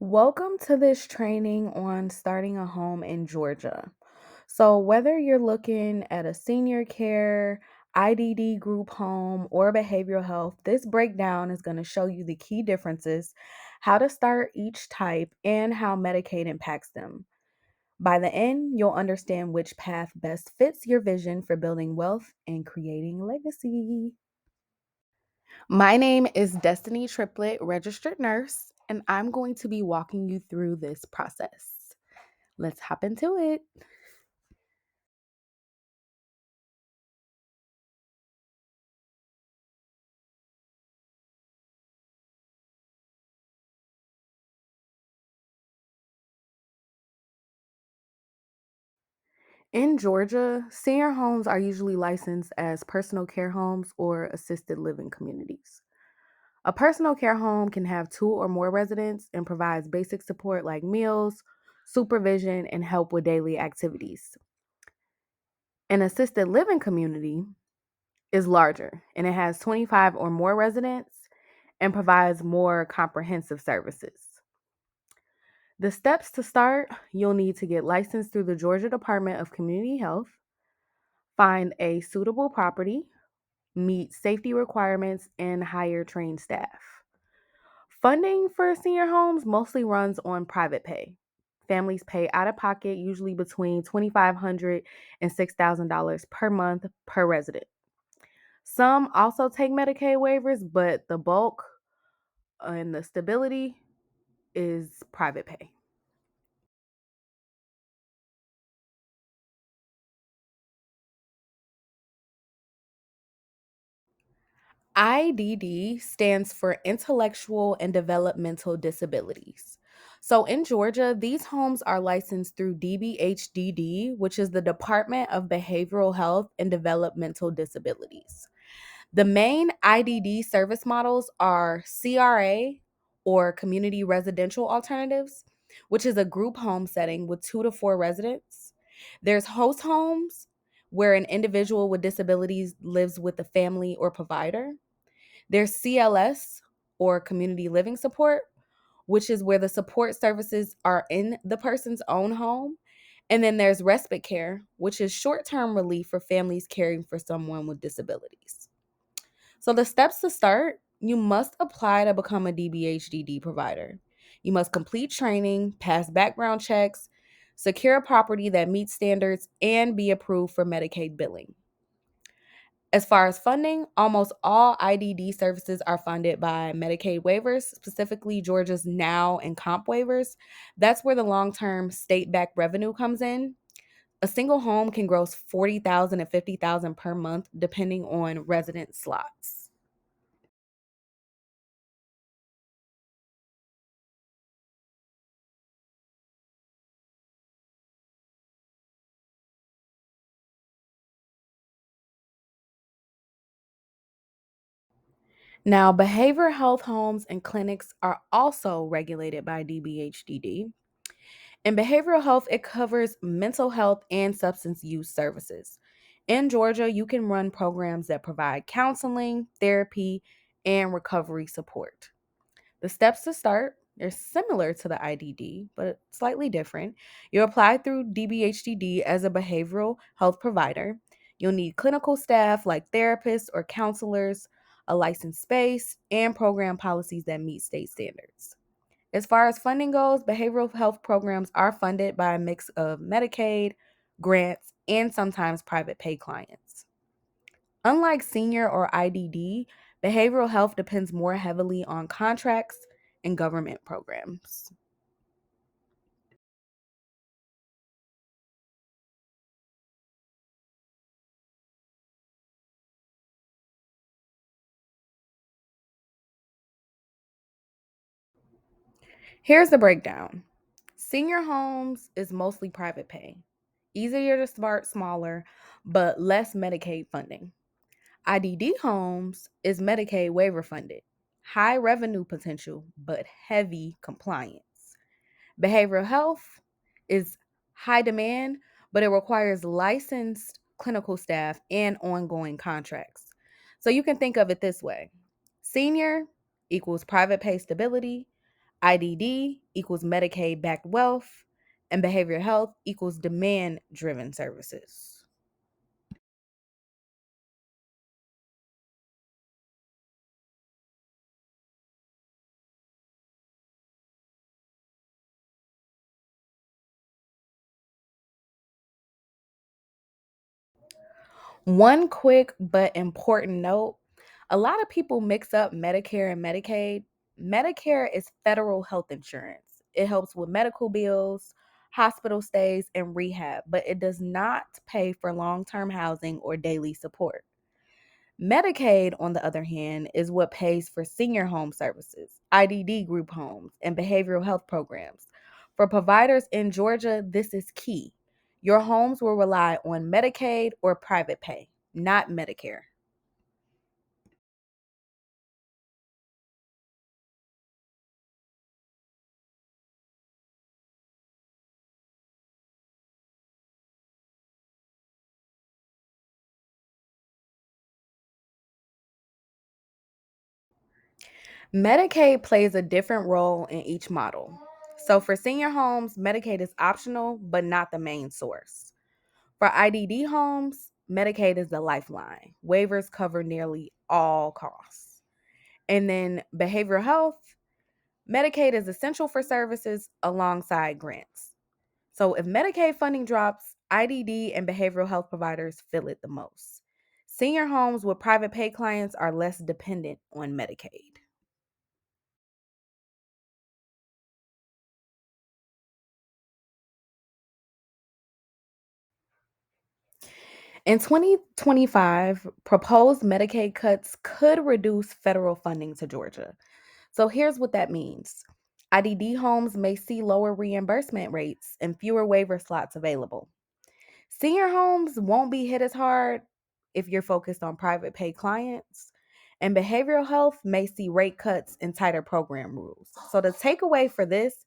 Welcome to this training on starting a home in Georgia. So, whether you're looking at a senior care, IDD Group Home, or behavioral health, this breakdown is going to show you the key differences, how to start each type, and how Medicaid impacts them. By the end, you'll understand which path best fits your vision for building wealth and creating legacy. My name is Destiny Triplet, registered nurse, and I'm going to be walking you through this process. Let's hop into it. In Georgia, senior homes are usually licensed as personal care homes or assisted living communities. A personal care home can have two or more residents and provides basic support like meals, supervision, and help with daily activities. An assisted living community is larger and it has 25 or more residents and provides more comprehensive services. The steps to start, you'll need to get licensed through the Georgia Department of Community Health, find a suitable property, meet safety requirements, and hire trained staff. Funding for senior homes mostly runs on private pay. Families pay out of pocket, usually between $2,500 and $6,000 per month per resident. Some also take Medicaid waivers, but the bulk and the stability is private pay. IDD stands for Intellectual and Developmental Disabilities. So in Georgia, these homes are licensed through DBHDD, which is the Department of Behavioral Health and Developmental Disabilities. The main IDD service models are CRA, or Community Residential Alternatives, which is a group home setting with 2 to 4 residents. There's host homes, where an individual with disabilities lives with a family or provider. There's CLS, or Community Living Support, which is where the support services are in the person's own home. And then there's respite care, which is short term relief for families caring for someone with disabilities. So, the steps to start, you must apply to become a DBHDD provider. You must complete training, pass background checks, secure a property that meets standards, and be approved for Medicaid billing. As far as funding, almost all IDD services are funded by Medicaid waivers, specifically Georgia's NOW and COMP waivers. That's where the long-term state-backed revenue comes in. A single home can gross 40,000 and 50,000 per month depending on resident slots. Now, behavioral health homes and clinics are also regulated by DBHDD. In behavioral health, it covers mental health and substance use services. In Georgia, you can run programs that provide counseling, therapy, and recovery support. The steps to start, they're similar to the IDD, but slightly different. You apply through DBHDD as a behavioral health provider. You'll need clinical staff like therapists or counselors, a licensed space, and program policies that meet state standards. As far as funding goes, behavioral health programs are funded by a mix of Medicaid, grants, and sometimes private pay clients. Unlike senior or IDD, behavioral health depends more heavily on contracts and government programs. Here's the breakdown. Senior homes is mostly private pay, easier to start smaller, but less Medicaid funding. IDD homes is Medicaid waiver funded, high revenue potential, but heavy compliance. Behavioral health is high demand, but it requires licensed clinical staff and ongoing contracts. So you can think of it this way: senior equals private pay stability, IDD equals Medicaid backed wealth, and behavioral health equals demand driven services. One quick but important note: a lot of people mix up Medicare and Medicaid. Medicare is federal health insurance, it helps with medical bills, hospital stays, and rehab, but it does not pay for long term housing or daily support. Medicaid, on the other hand, is what pays for senior home services, IDD group homes, and behavioral health programs. For providers in Georgia, this is key. Your homes will rely on Medicaid or private pay, not Medicare. Medicaid plays a different role in each model. So for senior homes, Medicaid is optional but not the main source. For IDD homes, Medicaid is the lifeline. Waivers cover nearly all costs. And then behavioral health, Medicaid is essential for services alongside grants. So if Medicaid funding drops, IDD and behavioral health providers feel it the most. Senior homes with private pay clients are less dependent on Medicaid. In 2025, proposed Medicaid cuts could reduce federal funding to Georgia. So here's what that means: IDD homes may see lower reimbursement rates and fewer waiver slots available. Senior homes won't be hit as hard if you're focused on private pay clients. And behavioral health may see rate cuts and tighter program rules. So the takeaway for this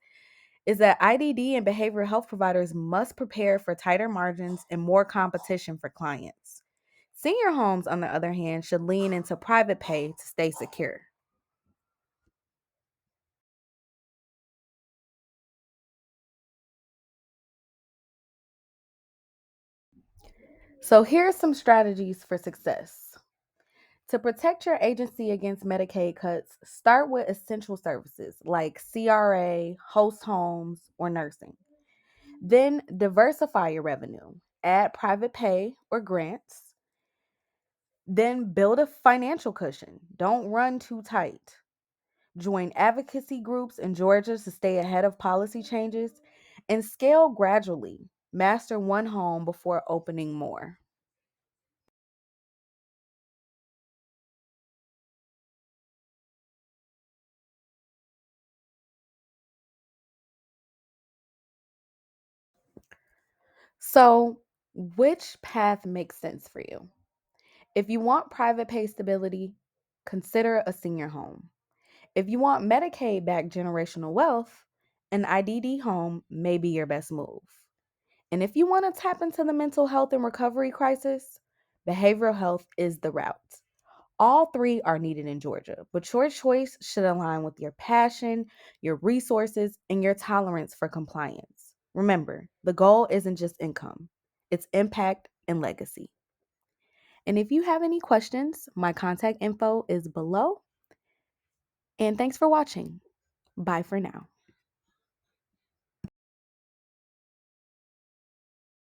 is that IDD and behavioral health providers must prepare for tighter margins and more competition for clients. Senior homes, on the other hand, should lean into private pay to stay secure. So here are some strategies for success. To protect your agency against Medicaid cuts, start with essential services like CRA, host homes, or nursing. Then diversify your revenue. Add private pay or grants. Then build a financial cushion. Don't run too tight. Join advocacy groups in Georgia to stay ahead of policy changes. And scale gradually. Master one home before opening more. So, which path makes sense for you? If you want private pay stability, consider a senior home. If you want Medicaid backed generational wealth, an IDD home may be your best move. And if you want to tap into the mental health and recovery crisis, behavioral health is the route. All three are needed in Georgia, but your choice should align with your passion, your resources, and your tolerance for compliance. Remember, the goal isn't just income, it's impact and legacy. And if you have any questions, my contact info is below. And thanks for watching. Bye for now.